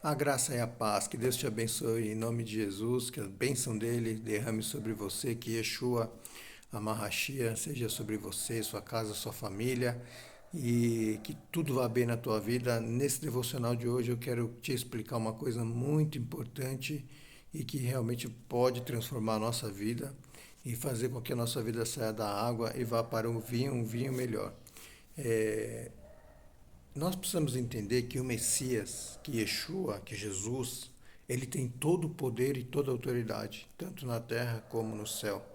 A graça e a paz, que Deus te abençoe em nome de Jesus, que a bênção dele derrame sobre você, que Yeshua, a Mahashia, seja sobre você, sua casa, sua família e que tudo vá bem na tua vida. Nesse devocional de hoje eu quero te explicar uma coisa muito importante e que realmente pode transformar a nossa vida e fazer com que a nossa vida saia da água e vá para um vinho melhor. É, Nós precisamos entender que o Messias, que Yeshua, que Jesus, ele tem todo o poder e toda a autoridade, tanto na terra como no céu.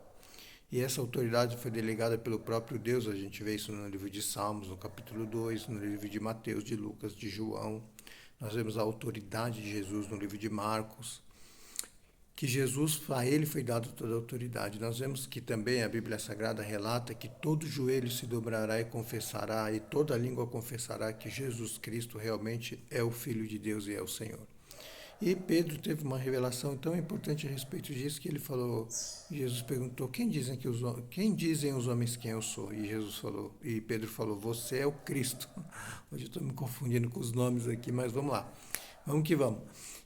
E essa autoridade foi delegada pelo próprio Deus, a gente vê isso no livro de Salmos, no capítulo 2, no livro de Mateus, de Lucas, de João. Nós vemos a autoridade de Jesus no livro de Marcos, que Jesus, a ele foi dado toda a autoridade. Nós vemos que também a Bíblia Sagrada relata que todo joelho se dobrará e confessará, e toda língua confessará que Jesus Cristo realmente é o Filho de Deus e é o Senhor. E Pedro teve uma revelação tão importante a respeito disso que ele falou, Jesus perguntou, quem dizem os homens quem eu sou? E Jesus falou, e Pedro falou, você é o Cristo. Hoje eu estou me confundindo com os nomes aqui, mas vamos lá. Vamos que vamos.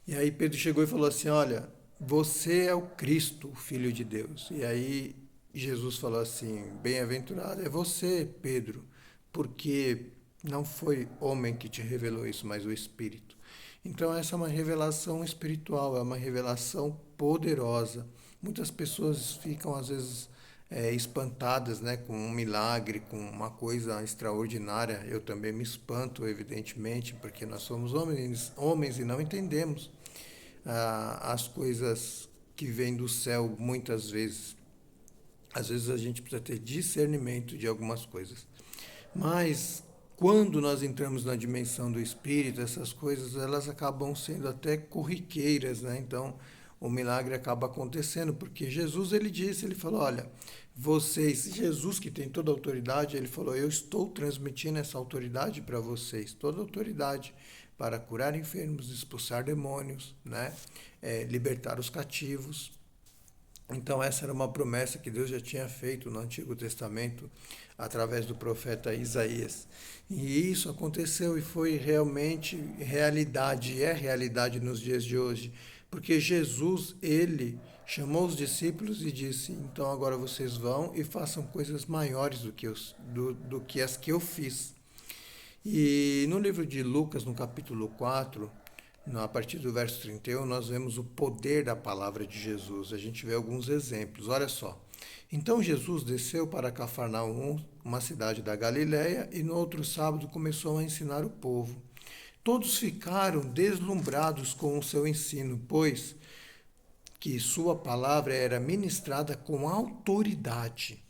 E aí Pedro chegou e falou assim, olha, você é o Cristo, o Filho de Deus. E aí Jesus falou assim, bem-aventurado é você, Pedro, porque não foi homem que te revelou isso, mas o Espírito. Então essa é uma revelação espiritual, é uma revelação poderosa. Muitas pessoas ficam às vezes espantadas, né, com um milagre, com uma coisa extraordinária. Eu também me espanto, evidentemente, porque nós somos homens e não entendemos as coisas que vêm do céu muitas vezes. Às vezes a gente precisa ter discernimento de algumas coisas. Mas quando nós entramos na dimensão do espírito, essas coisas elas acabam sendo até corriqueiras, né? Então, o milagre acaba acontecendo, porque Jesus ele disse, ele falou, olha, vocês, Jesus que tem toda a autoridade, ele falou, eu estou transmitindo essa autoridade para vocês, toda a autoridade para curar enfermos, expulsar demônios, né? Libertar os cativos. Então, essa era uma promessa que Deus já tinha feito no Antigo Testamento, através do profeta Isaías. E isso aconteceu e foi realmente realidade, e é realidade nos dias de hoje. Porque Jesus, ele chamou os discípulos e disse: então agora vocês vão e façam coisas maiores do que as que eu fiz. E no livro de Lucas, no capítulo 4, a partir do verso 31, nós vemos o poder da palavra de Jesus. A gente vê alguns exemplos. Olha só. Então Jesus desceu para Cafarnaum, uma cidade da Galiléia, e no outro sábado começou a ensinar o povo. Todos ficaram deslumbrados com o seu ensino, pois que sua palavra era ministrada com autoridade.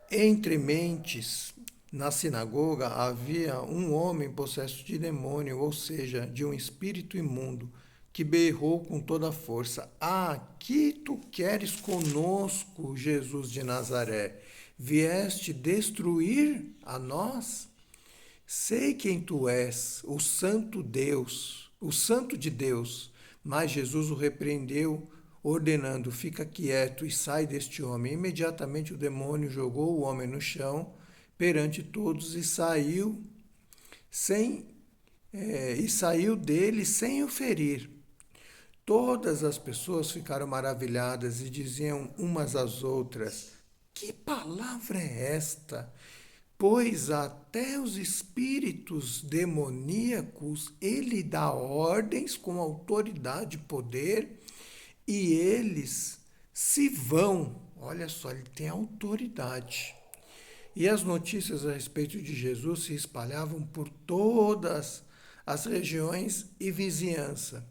Entre mentes, na sinagoga havia um homem possesso de demônio, ou seja, de um espírito imundo, que berrou com toda a força: ah, que tu queres conosco, Jesus de Nazaré? Vieste destruir a nós? Sei quem tu és, o Santo Deus, o Santo de Deus. Mas Jesus o repreendeu, ordenando: fica quieto e sai deste homem. Imediatamente o demônio jogou o homem no chão perante todos e sem saiu dele sem o ferir. Todas as pessoas ficaram maravilhadas e diziam umas às outras: que palavra é esta? Pois até os espíritos demoníacos ele dá ordens com autoridade e poder e eles se vão. Olha só, ele tem autoridade. E as notícias a respeito de Jesus se espalhavam por todas as regiões e vizinhança.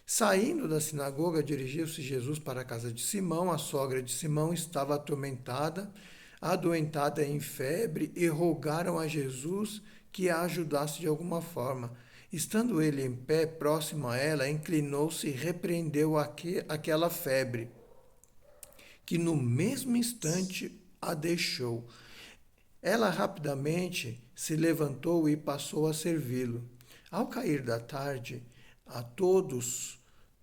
Saindo da sinagoga, dirigiu-se Jesus para a casa de Simão. A sogra de Simão estava atormentada, adoentada em febre, e rogaram a Jesus que a ajudasse de alguma forma. Estando ele em pé, próximo a ela, inclinou-se e repreendeu aquela febre, que no mesmo instante a deixou. Ela rapidamente se levantou e passou a servi-lo. Ao cair da tarde, a todos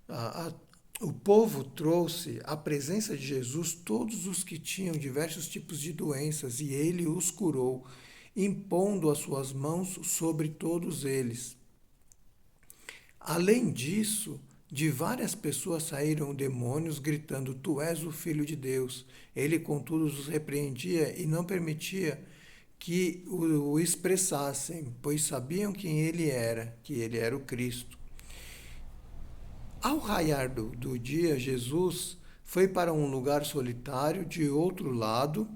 a, a, o povo trouxe à presença de Jesus todos os que tinham diversos tipos de doenças e ele os curou. impondo as suas mãos sobre todos eles. Além disso, de várias pessoas saíram demônios gritando: Tu és o Filho de Deus. Ele, contudo, os repreendia e não permitia que o expressassem, pois sabiam quem ele era, que ele era o Cristo. Ao raiar do dia, Jesus foi para um lugar solitário. De outro lado,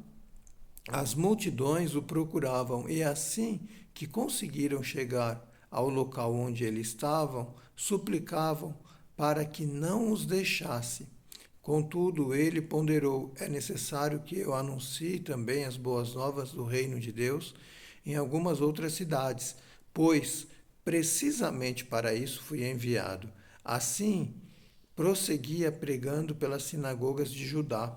as multidões o procuravam, e assim que conseguiram chegar ao local onde eles estavam, suplicavam para que não os deixasse. Contudo, ele ponderou: é necessário que eu anuncie também as boas novas do reino de Deus em algumas outras cidades, pois precisamente para isso fui enviado. Assim, prosseguia pregando pelas sinagogas de Judá.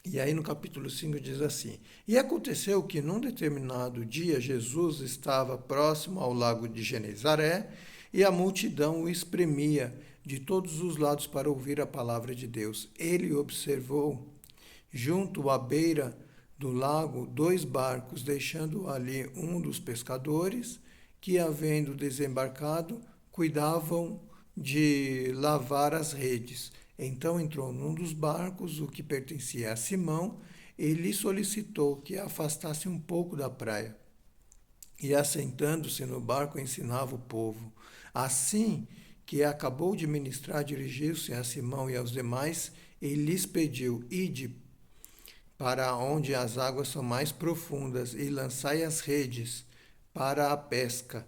E aí no capítulo 5 diz assim: E aconteceu que num determinado dia Jesus estava próximo ao lago de Genezaré, e a multidão o espremia de todos os lados para ouvir a palavra de Deus. Ele observou, junto à beira do lago, 2 barcos, deixando ali um dos pescadores, que, havendo desembarcado, cuidavam de lavar as redes. Então entrou num dos barcos, o que pertencia a Simão, e lhe solicitou que a afastasse um pouco da praia. E, assentando-se no barco, ensinava o povo. Assim que acabou de ministrar, dirigiu-se a Simão e aos demais e lhes pediu: Ide para onde as águas são mais profundas e lançai as redes para a pesca.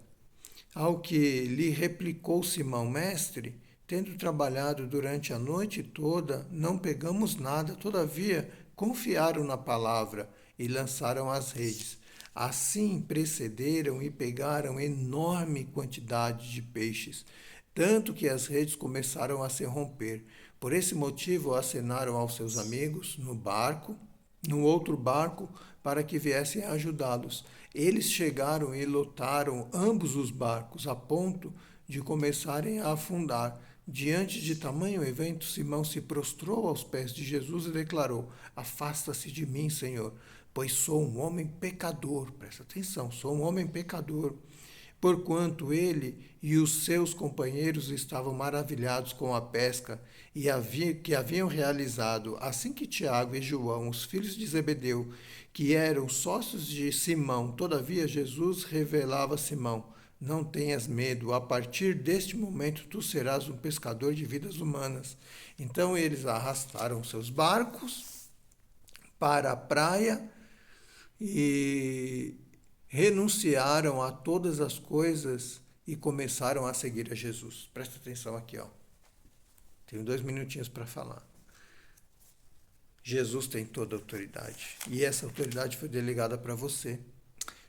Ao que lhe replicou Simão: Mestre, tendo trabalhado durante a noite toda, não pegamos nada, todavia confiaram na palavra e lançaram as redes. Assim precederam e pegaram enorme quantidade de peixes, tanto que as redes começaram a se romper. Por esse motivo acenaram aos seus amigos no outro barco, para que viessem ajudá-los. Eles chegaram e lotaram ambos os barcos, a ponto de começarem a afundar. Diante de tamanho evento, Simão se prostrou aos pés de Jesus e declarou: Afasta-se de mim, Senhor, pois sou um homem pecador. Presta atenção, sou um homem pecador. Porquanto ele e os seus companheiros estavam maravilhados com a pesca que haviam realizado. Assim que Tiago e João, os filhos de Zebedeu, que eram sócios de Simão, todavia Jesus revelava a Simão: Não tenhas medo, a partir deste momento tu serás um pescador de vidas humanas. Então eles arrastaram seus barcos para a praia e renunciaram a todas as coisas e começaram a seguir a Jesus. Presta atenção aqui, ó. Tenho 2 minutinhos para falar. Jesus tem toda a autoridade. E essa autoridade foi delegada para você.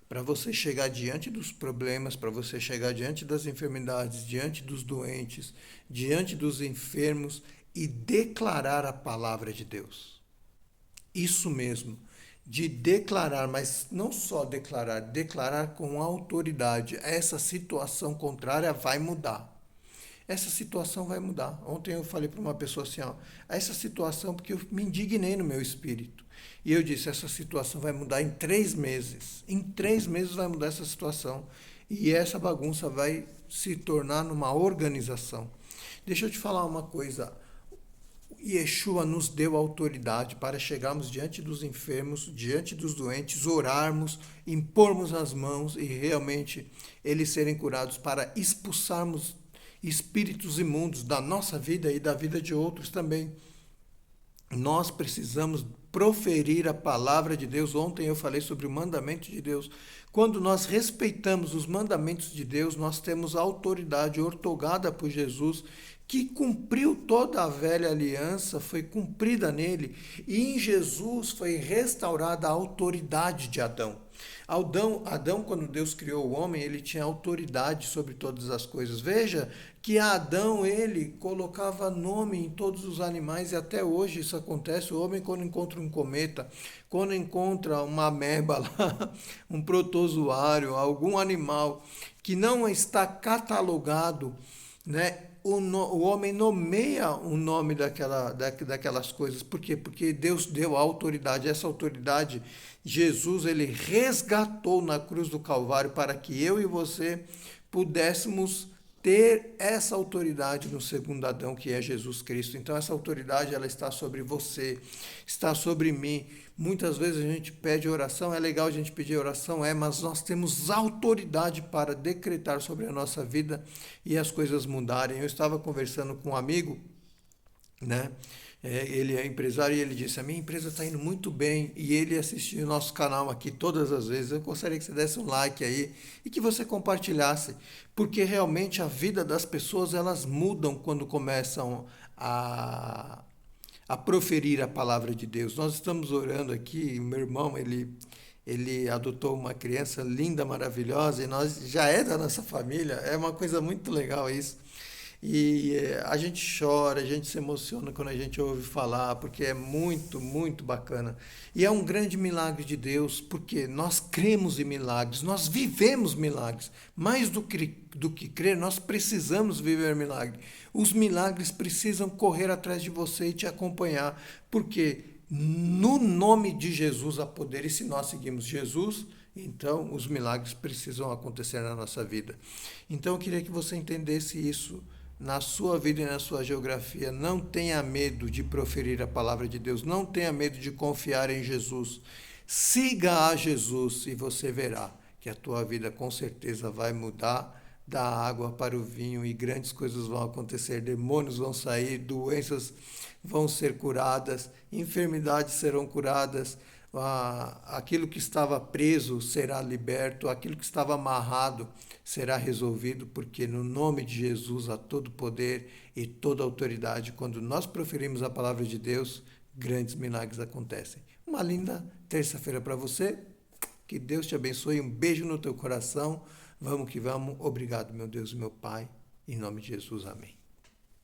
Para você chegar diante dos problemas, para você chegar diante das enfermidades, diante dos doentes, diante dos enfermos e declarar a palavra de Deus. Isso mesmo, de declarar, mas não só declarar com autoridade. Essa situação contrária vai mudar. Essa situação vai mudar. Ontem eu falei para uma pessoa assim, ó, essa situação, porque eu me indignei no meu espírito. E eu disse: essa situação vai mudar em 3 meses. Em 3 meses vai mudar essa situação. E essa bagunça vai se tornar numa organização. Deixa eu te falar uma coisa. Yeshua nos deu autoridade para chegarmos diante dos enfermos, diante dos doentes, orarmos, impormos as mãos e realmente eles serem curados, para expulsarmos espíritos imundos da nossa vida e da vida de outros também. Nós precisamos proferir a palavra de Deus. Ontem eu falei sobre o mandamento de Deus. Quando nós respeitamos os mandamentos de Deus, nós temos a autoridade ortogada por Jesus, que cumpriu toda a velha aliança, foi cumprida nele, e em Jesus foi restaurada a autoridade de Adão. Adão, quando Deus criou o homem, ele tinha autoridade sobre todas as coisas. Veja que Adão, ele colocava nome em todos os animais, e até hoje isso acontece. O homem, quando encontra um cometa, quando encontra uma ameba lá, um protozoário, algum animal que não está catalogado né? O homem nomeia o nome daquelas coisas. Por quê? Porque Deus deu a autoridade. Essa autoridade, Jesus, ele resgatou na cruz do Calvário para que eu e você pudéssemos ter essa autoridade no segundo Adão, que é Jesus Cristo. Então essa autoridade, ela está sobre você, está sobre mim. Muitas vezes a gente pede oração, é legal a gente pedir oração, mas nós temos autoridade para decretar sobre a nossa vida e as coisas mudarem. Eu estava conversando com um amigo, né? Ele é empresário e ele disse: a minha empresa está indo muito bem, e ele assistiu o nosso canal aqui todas as vezes. Eu gostaria que você desse um like aí e que você compartilhasse, porque realmente a vida das pessoas, elas mudam quando começam a proferir a palavra de Deus. Nós estamos orando aqui, meu irmão, ele adotou uma criança linda, maravilhosa, e nós já é da nossa família, é uma coisa muito legal isso. E a gente chora, a gente se emociona quando a gente ouve falar, porque é muito, muito bacana. E é um grande milagre de Deus, porque nós cremos em milagres, nós vivemos milagres. Mais do que crer, nós precisamos viver milagre. Os milagres precisam correr atrás de você e te acompanhar, porque no nome de Jesus há poder, e se nós seguimos Jesus, então os milagres precisam acontecer na nossa vida. Então eu queria que você entendesse isso na sua vida e na sua geografia. Não tenha medo de proferir a palavra de Deus, não tenha medo de confiar em Jesus. Siga a Jesus e você verá que a tua vida com certeza vai mudar da água para o vinho, e grandes coisas vão acontecer, demônios vão sair, doenças vão ser curadas, enfermidades serão curadas, aquilo que estava preso será liberto, aquilo que estava amarrado será resolvido, porque no nome de Jesus há todo poder e toda autoridade. Quando nós proferimos a palavra de Deus, grandes milagres acontecem. Uma linda terça-feira para você, que Deus te abençoe, um beijo no teu coração, vamos que vamos, obrigado meu Deus e meu Pai, em nome de Jesus, amém.